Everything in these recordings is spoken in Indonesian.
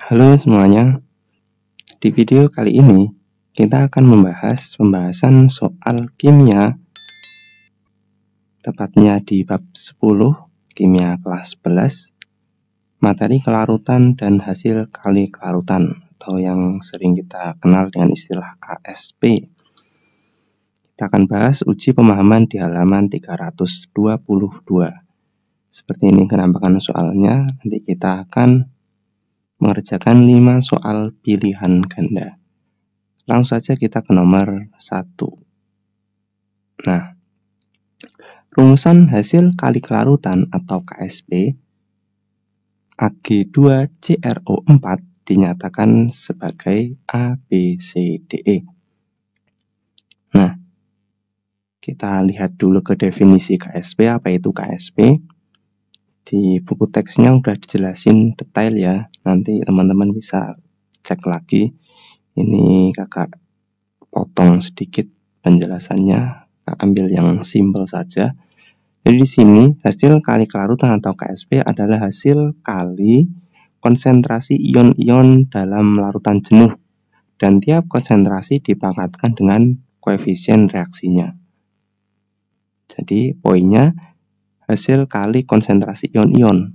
Halo semuanya, di video kali ini kita akan membahas pembahasan soal kimia, tepatnya di bab 10, kimia kelas 11, materi kelarutan dan hasil kali kelarutan, atau yang sering kita kenal dengan istilah KSP. Kita akan bahas uji pemahaman di halaman 322. Seperti ini penampakan soalnya, nanti kita akan mengerjakan 5 soal pilihan ganda. Langsung saja kita ke nomor 1. Nah, rumusan hasil kali kelarutan atau KSP Ag2CrO4 dinyatakan sebagai ABCDE. Nah, kita lihat dulu ke definisi KSP. Apa itu KSP? Di buku teksnya udah dijelasin detail ya. Nanti teman-teman bisa cek lagi. Ini kakak potong sedikit penjelasannya, ambil yang simpel saja. Jadi di sini hasil kali kelarutan atau KSP adalah hasil kali konsentrasi ion-ion dalam larutan jenuh, dan tiap konsentrasi dipangkatkan dengan koefisien reaksinya. Jadi poinnya hasil kali konsentrasi ion-ion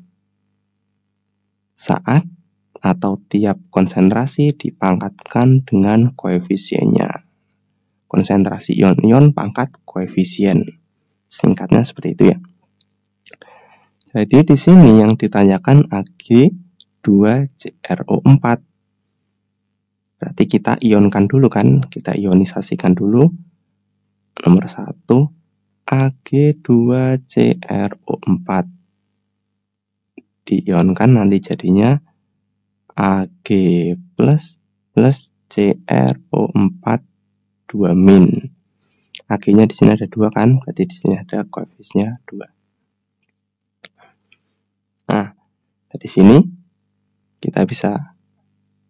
saat atau tiap konsentrasi dipangkatkan dengan koefisiennya. Konsentrasi ion-ion pangkat koefisien. Singkatnya seperti itu ya. Jadi di sini yang ditanyakan Ag2CrO4. Berarti kita ionkan dulu kan, kita ionisasikan dulu. Nomor 1 Ag2CrO4. Diionkan nanti jadinya Ag plus CrO4 2-. Ag-nya di sini ada 2 kan, berarti di sini ada koefisiennya 2. Nah, dari sini kita bisa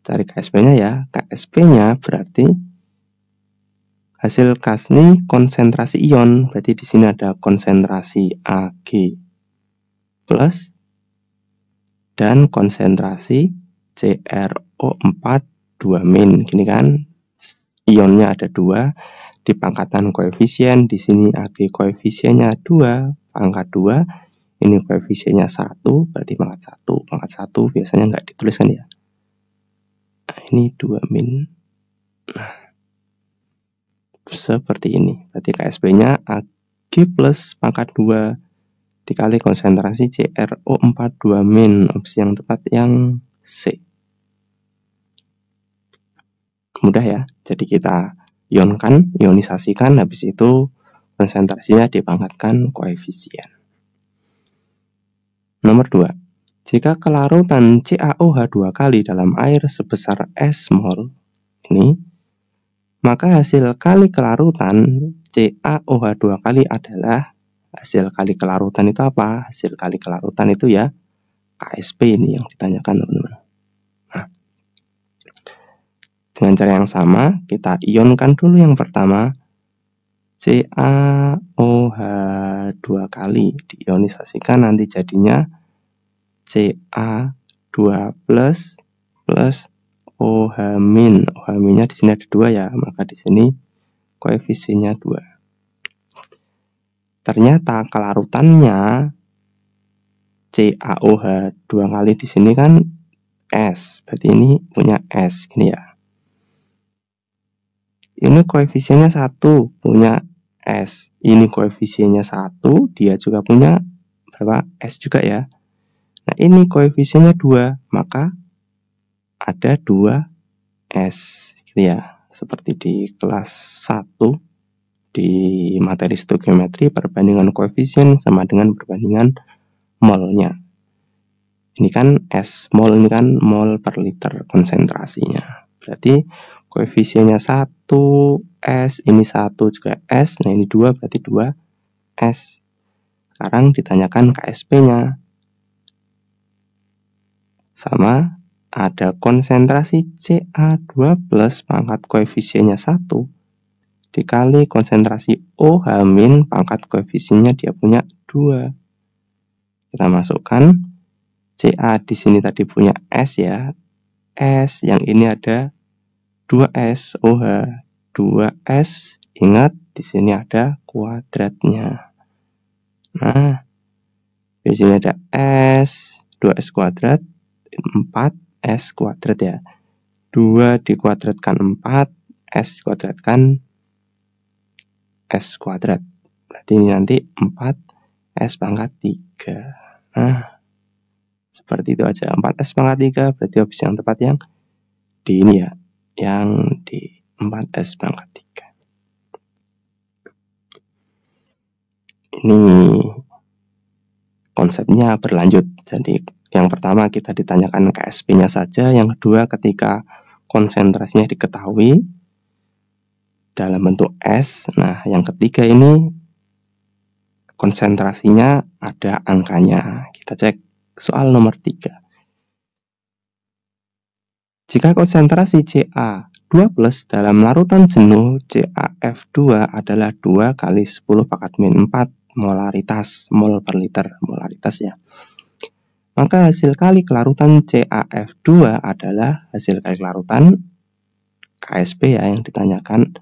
cari KSP-nya ya. KSP-nya berarti hasil kasni konsentrasi ion, berarti di sini ada konsentrasi Ag plus dan konsentrasi CrO4 2-. Gini kan, ionnya ada 2, di pangkatan koefisien, di sini Ag koefisiennya 2, pangkat 2, ini koefisiennya 1, berarti pangkat 1. Pangkat 1 biasanya nggak dituliskan ya. Nah, ini 2-. Nah, seperti ini. Berarti KSP-nya Ag plus pangkat 2 dikali konsentrasi CrO4 2-. Opsi yang tepat yang C. Mudah ya. Jadi kita ionkan, ionisasikan, habis itu konsentrasinya dipangkatkan koefisien. Nomor 2. Jika kelarutan CaOH 2 kali dalam air sebesar S mol ini, maka hasil kali kelarutan CaOH 2 kali adalah, hasil kali kelarutan itu apa? Hasil kali kelarutan itu ya KSP ini yang ditanyakan teman-teman. Nah, dengan cara yang sama, kita ionkan dulu yang pertama CaOH 2 kali, diionisasikan nanti jadinya Ca2 plus OH-. OH-nya di sini ada 2 ya, maka di sini koefisiennya 2. Ternyata kelarutannya CaOH 2 kali di sini kan S, berarti ini punya S gini ya. Ini koefisiennya 1, punya S. Ini koefisiennya 1, dia juga punya berapa? S juga ya. Nah, ini koefisiennya 2, maka ada 2 S gitu ya. Seperti di kelas 1 di materi stoikiometri, perbandingan koefisien sama dengan perbandingan molnya. Ini kan S mol, ini kan mol per liter konsentrasinya. Berarti koefisiennya 1 S, ini 1 juga S, nah ini 2 berarti 2 S. Sekarang ditanyakan KSP-nya. Sama, ada konsentrasi Ca2 plus pangkat koefisiennya 1 dikali konsentrasi OH- pangkat koefisiennya dia punya 2. Kita masukkan Ca di sini tadi punya S ya. S, yang ini ada 2S. Oh, 2S. Ingat, di sini ada kuadratnya. Nah, di sini ada S, 2S kuadrat, 4S kuadrat ya. 2 dikuadratkan 4, S dikuadratkan S kuadrat. Berarti ini nanti 4S pangkat 3. Nah, seperti itu aja. 4S pangkat 3 berarti opsi yang tepat yang di ini ya. Yang di 4S pangkat 3. Ini konsepnya berlanjut. Jadi yang pertama kita ditanyakan KSP-nya saja. Yang kedua ketika konsentrasinya diketahui dalam bentuk S. Nah, yang ketiga ini konsentrasinya ada angkanya. Kita cek soal nomor 3. Jika konsentrasi Ca2+ dalam larutan jenuh CaF2 adalah 2 kali 10 pangkat min 4 molaritas, mol per liter, molaritas ya. Maka hasil kali kelarutan CaF2 adalah hasil kali kelarutan KSP ya yang ditanyakan.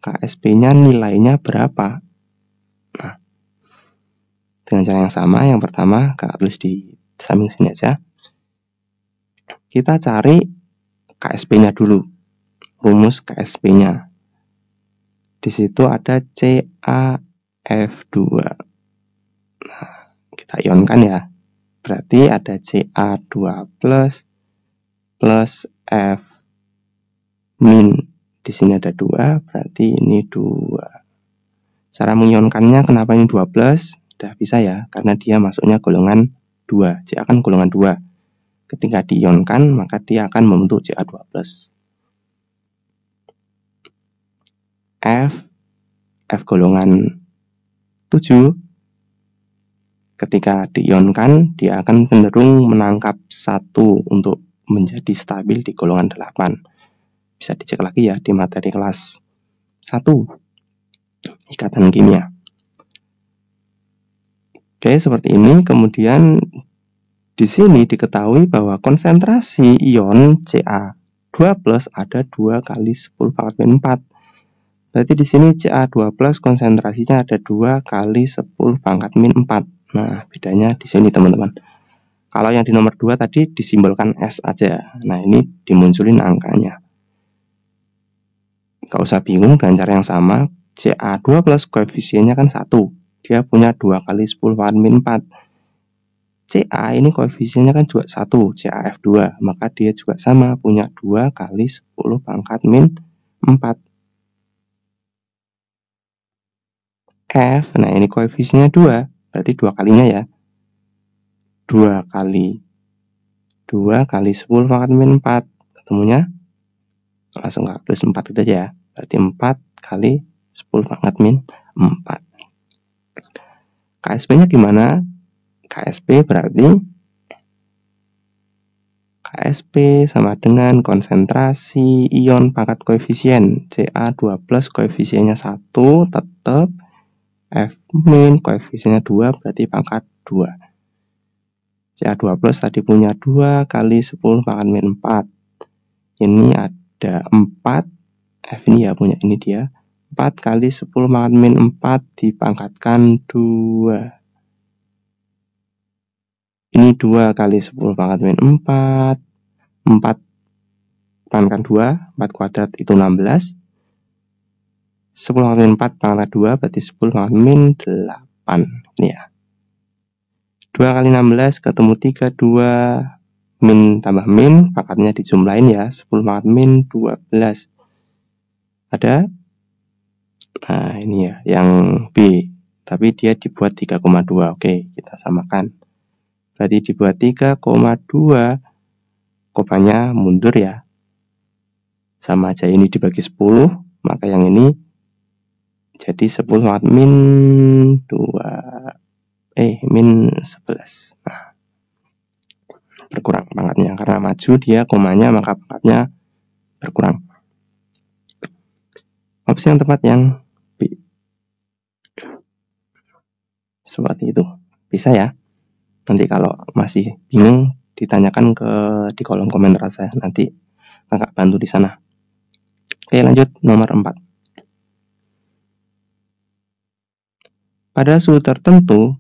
KSP-nya nilainya berapa? Nah, dengan cara yang sama, yang pertama kakak tulis di samping sini aja. Kita cari KSP-nya dulu. Rumus KSP-nya. Di situ ada CaF2. Nah, kita ionkan ya. Berarti ada Ca2 plus F min. Di sini ada 2, berarti ini 2. Cara mengionkannya kenapa ini 12? Sudah bisa ya, karena dia masuknya golongan 2. Ca kan golongan 2. Ketika diionkan, maka dia akan membentuk Ca2+. F golongan 7. Ketika diionkan, dia akan cenderung menangkap 1 untuk menjadi stabil di golongan 8. Bisa dicek lagi ya di materi kelas 1 ikatan kimia. Oke, seperti ini. Kemudian di sini diketahui bahwa konsentrasi ion Ca2+ ada 2 kali 10 pangkat min 4. Berarti di sini Ca2+ konsentrasinya ada 2 kali 10 pangkat min 4. Nah, bedanya di sini teman-teman. Kalau yang di nomor 2 tadi disimbolkan S aja. Nah, ini dimunculin angkanya. Gak usah bingung dengan cara yang sama. Ca2+ koefisiennya kan 1. Dia punya 2 kali 10 pangkat min 4. Ca ini koefisiennya kan juga 1, CaF2. Maka dia juga sama, punya 2 kali 10 pangkat min 4. F, nah ini koefisiennya 2. Berarti 2 kalinya ya. 2 kali 10 pangkat min 4. Ketemunya langsung plus 4 itu aja ya. Berarti 4 kali 10 pangkat min 4. KSP-nya gimana? KSP berarti KSP sama dengan konsentrasi ion pangkat koefisien. Ca2+ koefisiennya 1 tetap. F min koefisiennya 2 berarti pangkat 2. Ca2+ tadi punya 2 kali 10 pangkat min 4. Ini ada 4. F ini ya punya ini dia. 4 kali 10 pangkat min 4 dipangkatkan 2. Ini 2 kali 10 pangkat min 4. 4 pangkat 2, 4 kuadrat itu 16. 10 pangkat min 4 pangkat 2 berarti 10 pangkat min 8. Ini ya. 2 kali 16 ketemu 3, 2 min tambah min, pangkatnya dijumlahin ya. 10 pangkat min 12. Ada? Nah, ini ya, yang B. Tapi dia dibuat 3,2. Oke, kita samakan. Berarti dibuat 3,2. Kopanya mundur ya. Sama aja ini dibagi 10, maka yang ini jadi 10 pangkat min 2. Min 11. Nah, berkurang pangkatnya. Karena maju dia komanya, maka pangkatnya berkurang. Opsi yang tepat yang B. Seperti itu. Bisa ya. Nanti kalau masih bingung ditanyakan di kolom komentar saya, nanti kakak bantu di sana. Oke, lanjut nomor 4. Pada suhu tertentu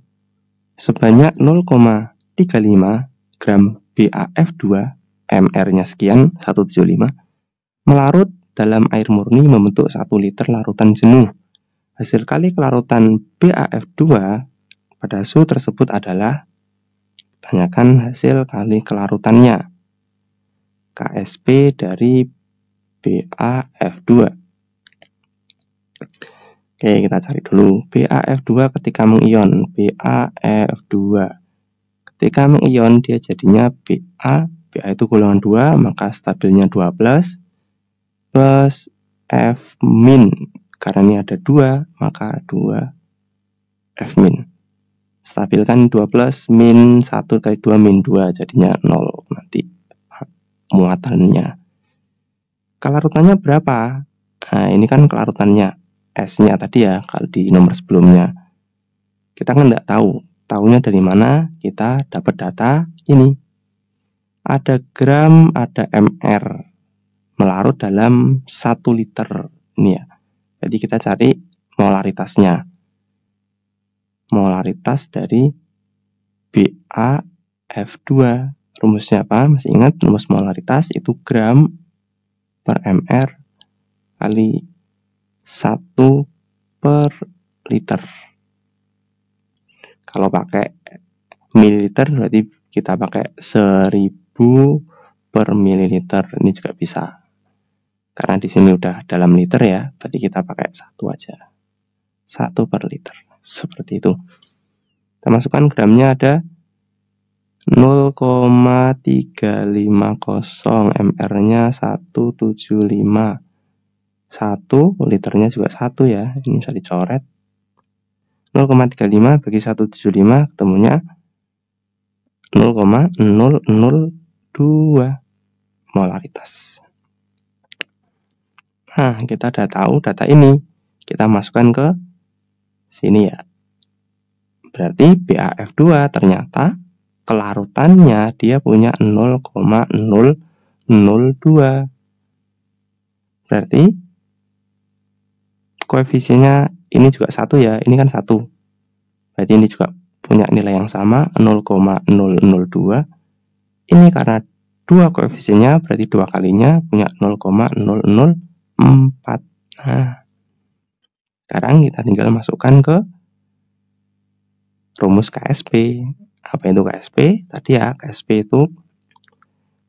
sebanyak 0,35 gram BAF2, MR-nya sekian 175, melarut dalam air murni membentuk 1 liter larutan jenuh. Hasil kali kelarutan BAF2 pada suhu tersebut adalah, tanyakan hasil kali kelarutannya, KSP dari BAF2. Oke, kita cari dulu BAF2 ketika mengion. BAF2 ketika mengion dia jadinya BA itu golongan 2, maka stabilnya 2+ plus F min. Karena ini ada 2, maka 2 F min. Stabilkan 2+ min 1 kali 2 min 2, jadinya 0 nanti muatannya. Kelarutannya berapa? Nah, ini kan kelarutannya S-nya tadi ya, kalau di nomor sebelumnya. Kita kan tidak tahu. Tahunya dari mana? Kita dapat data ini. Ada gram, ada MR. Melarut dalam 1 liter. Ini ya. Jadi kita cari molaritasnya. Molaritas dari BAF2. Rumusnya apa? Masih ingat? Rumus molaritas itu gram per MR kali 1 per liter. Kalau pakai mililiter berarti kita pakai 1000 per mililiter. Ini juga bisa. Karena di sini udah dalam liter ya, berarti kita pakai 1 aja. 1 per liter. Seperti itu. Kita masukkan gramnya ada 0,350, MR-nya 175. 1 liternya juga 1 ya, ini bisa dicoret. 0,35 bagi 175 ketemunya 0,002 molaritas. Nah, kita udah tahu data ini, kita masukkan ke sini ya. Berarti BAF2 ternyata kelarutannya dia punya 0,002. Berarti koefisiennya ini juga 1 ya, ini kan 1. Berarti ini juga punya nilai yang sama, 0,002. Ini karena 2 koefisiennya, berarti 2 kalinya punya 0,004. Nah, sekarang kita tinggal masukkan ke rumus KSP. Apa itu KSP? Tadi ya, KSP itu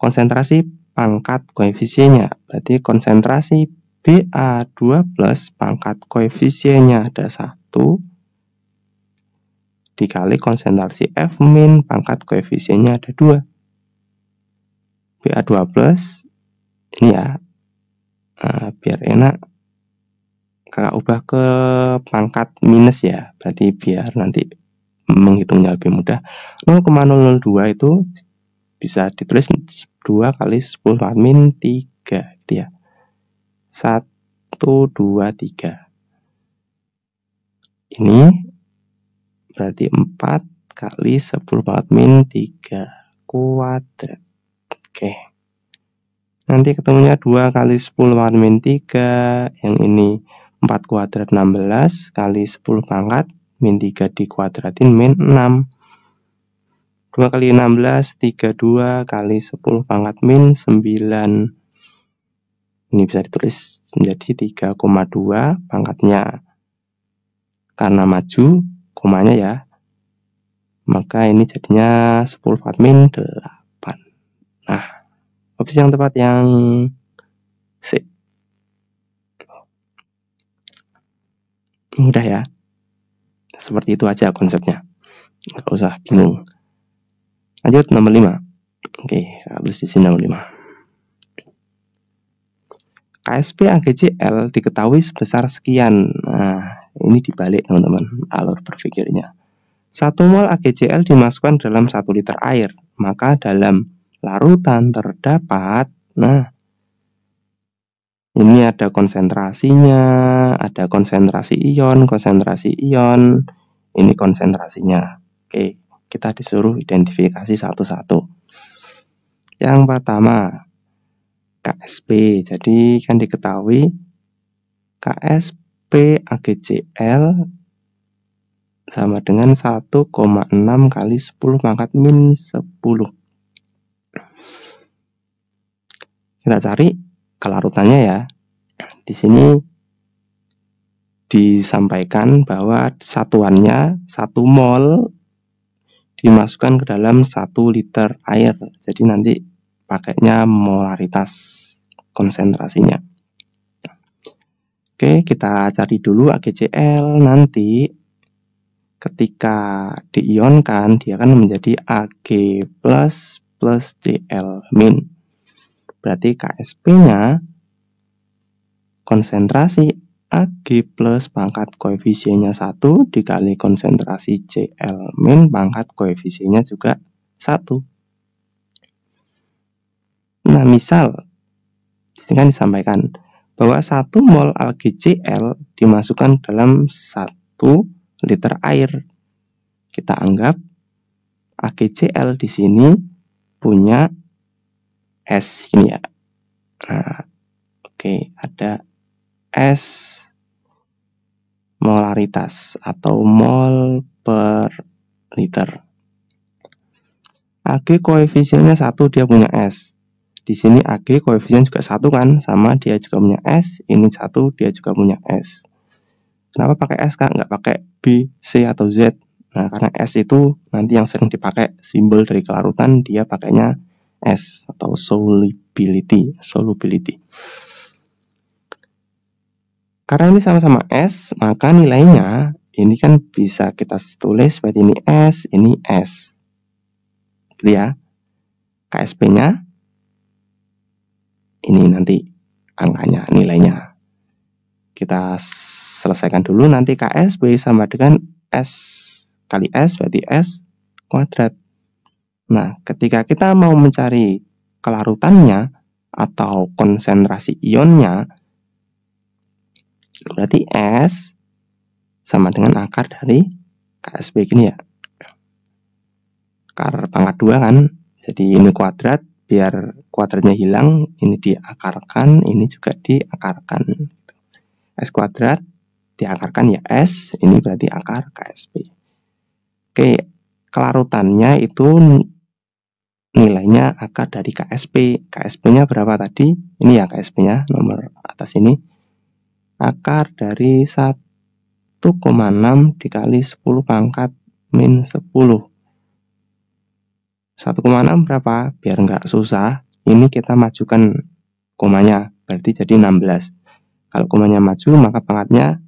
konsentrasi pangkat koefisiennya. Berarti konsentrasi BA2+ pangkat koefisiennya ada 1 dikali konsentrasi F min pangkat koefisiennya ada 2. BA2+ ini ya, biar enak kakak ubah ke pangkat minus ya, berarti biar nanti menghitungnya lebih mudah. 0,002 itu bisa ditulis 2 kali 10 min 3 gitu ya. 1, 2, 3. Ini berarti 4 kali 10 min 3 kuadrat. Oke. Nanti ketemunya 2 kali 10 min 3. Yang ini 4 kuadrat 16 kali 10 pangkat min 3 dikuadratin min 6. 2 kali 16 32 kali 10 pangkat min 9. Ini bisa ditulis menjadi 3,2 pangkatnya. Karena maju komanya ya, maka ini jadinya 10 pangkat min 8. Nah, opsi yang tepat yang C. Mudah ya. Seperti itu aja konsepnya. Nggak usah bingung. Lanjut nomor 5. Oke, habis di sini nomor 5. KSP AgCl diketahui sebesar sekian. Nah, ini dibalik teman-teman alur berpikirnya. 1 mol AgCl dimasukkan dalam 1 liter air. Maka dalam larutan terdapat, nah, ini ada konsentrasinya, ada konsentrasi ion, ini konsentrasinya. Oke, kita disuruh identifikasi satu-satu. Yang pertama, KSP. Jadi kan diketahui KSP AGCL sama dengan 1,6 kali 10 pangkat min 10. Kita cari kelarutannya ya. Di sini disampaikan bahwa satuannya 1 mol dimasukkan ke dalam 1 liter air. Jadi nanti pakainya molaritas konsentrasinya. Oke, kita cari dulu AgCl. Nanti ketika diionkan dia akan menjadi Ag plus Cl min. Berarti KSP-nya konsentrasi Ag plus pangkat koefisiennya 1 dikali konsentrasi Cl min pangkat koefisiennya juga 1. Nah, misal disini kan disampaikan bahwa 1 mol AgCl dimasukkan dalam 1 liter air. Kita anggap AgCl di sini punya S ini ya. Nah, oke, ada S molaritas atau mol per liter. Ag koefisiennya 1, dia punya S. Di sini Ag koefisien juga 1 kan, sama dia juga punya S, ini 1, dia juga punya S. Kenapa pakai S Kak? Nggak pakai B, C, atau Z? Nah, karena S itu nanti yang sering dipakai simbol dari kelarutan, dia pakainya S atau solubility. Karena ini sama-sama S, maka nilainya ini kan bisa kita tulis seperti ini S, ini S. Gitu ya. KSP-nya ini nanti angkanya, nilainya. Kita selesaikan dulu, nanti KSP sama dengan S kali S, berarti S kuadrat. Nah, ketika kita mau mencari kelarutannya atau konsentrasi ionnya, berarti S sama dengan akar dari KSP gini ya. Akar pangkat 2 kan, jadi ini kuadrat, biar kuadratnya hilang, ini diakarkan, ini juga diakarkan. S kuadrat diakarkan ya S, ini berarti akar KSP. Oke, kelarutannya itu nilainya akar dari KSP. KSP-nya berapa tadi? Ini ya KSP-nya, nomor atas ini. Akar dari 1,6 dikali 10 pangkat min 10. 1,6 berapa? Biar nggak susah, ini kita majukan komanya, berarti jadi 16. Kalau komanya maju, maka pangkatnya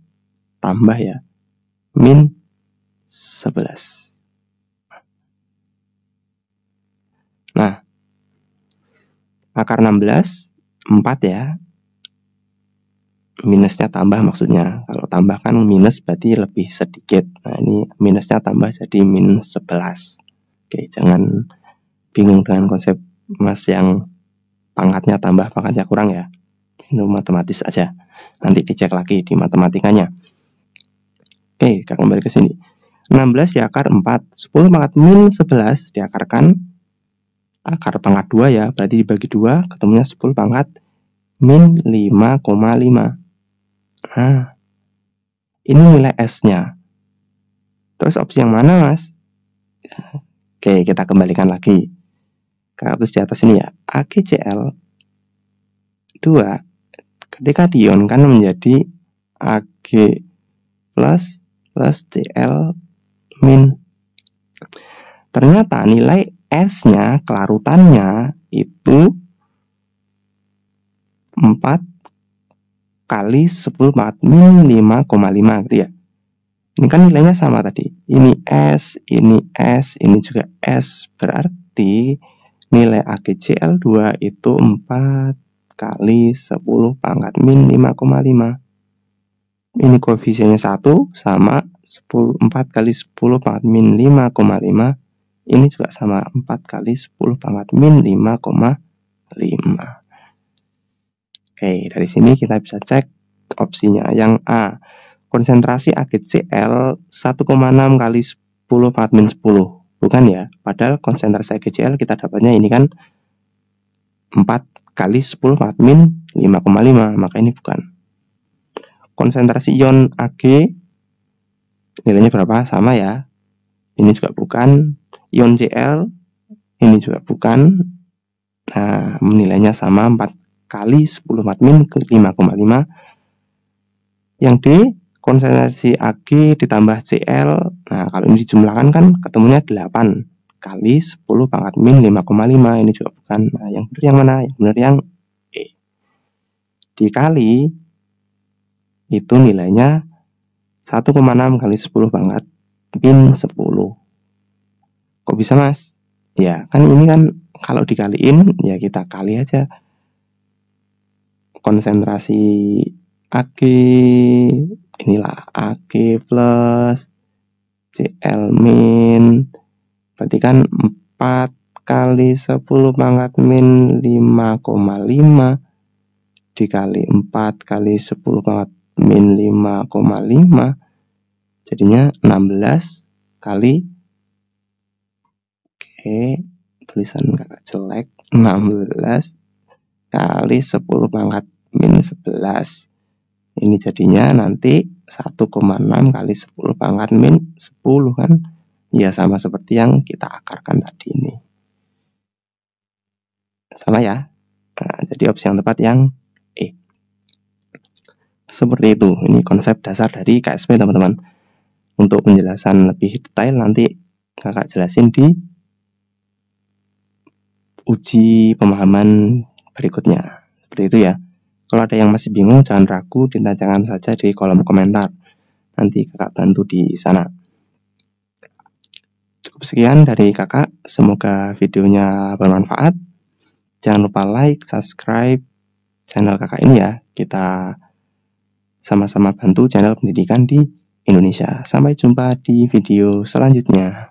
tambah ya, min 11. Nah, akar 16, 4 ya. Minusnya tambah maksudnya. Kalau tambah kan minus berarti lebih sedikit. Nah, ini minusnya tambah jadi min 11. Oke, jangan bingung dengan konsep mas yang pangkatnya tambah, pangkatnya kurang ya. Ini matematis aja. Nanti dicek lagi di matematikanya. Oke, kita kembali ke sini. 16 diakar 4, 10 pangkat min 11 diakarkan akar pangkat 2 ya, berarti dibagi 2, ketemunya 10 pangkat min 5,5. Nah, ini nilai S-nya. Terus opsi yang mana, Mas? Oke, kita kembalikan lagi. Terus di atas ini ya, AgCl 2 ketika diionkan menjadi Ag plus Cl min. Ternyata nilai S-nya, kelarutannya itu 4 kali 10 pangkat min 5,5 gitu ya. Ini kan nilainya sama tadi. Ini S, ini S, ini juga S. Berarti nilai AgCl2 itu 4 kali 10 pangkat min 5,5. Ini koefisiennya 1 sama 4 kali 10 pangkat min 5,5. Ini juga sama 4 kali 10 pangkat min 5,5. Oke, dari sini kita bisa cek opsinya. Yang A, konsentrasi AgCl 1,6 kali 10 pangkat min 10. Bukan ya, padahal konsentrasi AgCl kita dapatnya ini kan kali 10 pangkat min 5,5, maka ini bukan. Konsentrasi ion Ag nilainya berapa? Sama ya. Ini juga bukan. Ion Cl ini juga bukan. Nah, nilainya sama 4 kali 10 pangkat min 5,5. Yang D, konsentrasi Ag ditambah Cl. Nah, kalau ini dijumlahkan kan ketemunya 8 kali 10 pangkat min 5,5. Ini juga bukan. Nah, yang benar yang mana? Yang benar yang E. Dikali itu nilainya 1,6 kali 10 pangkat min 10. Kok bisa, Mas? Ya, kan ini kan kalau dikaliin ya kita kali aja. Konsentrasi Ag inilah Ag plus Cl min, berarti kan 4 kali 10 pangkat min 5,5 dikali 4 kali 10 pangkat min 5,5 jadinya 16 kali, oke tulisan kakak jelek, 16 kali 10 pangkat min 11. Ini jadinya nanti 1,6 kali 10 pangkat min 10 kan. Ya sama seperti yang kita akarkan tadi ini. Sama ya. Nah, jadi opsi yang tepat yang E. Seperti itu. Ini konsep dasar dari KSP teman-teman. Untuk penjelasan lebih detail nanti kakak jelasin di uji pemahaman berikutnya. Seperti itu ya. Kalau ada yang masih bingung, jangan ragu, ditanyakan saja di kolom komentar. Nanti kakak bantu di sana. Cukup sekian dari kakak. Semoga videonya bermanfaat. Jangan lupa like, subscribe channel kakak ini ya. Kita sama-sama bantu channel pendidikan di Indonesia. Sampai jumpa di video selanjutnya.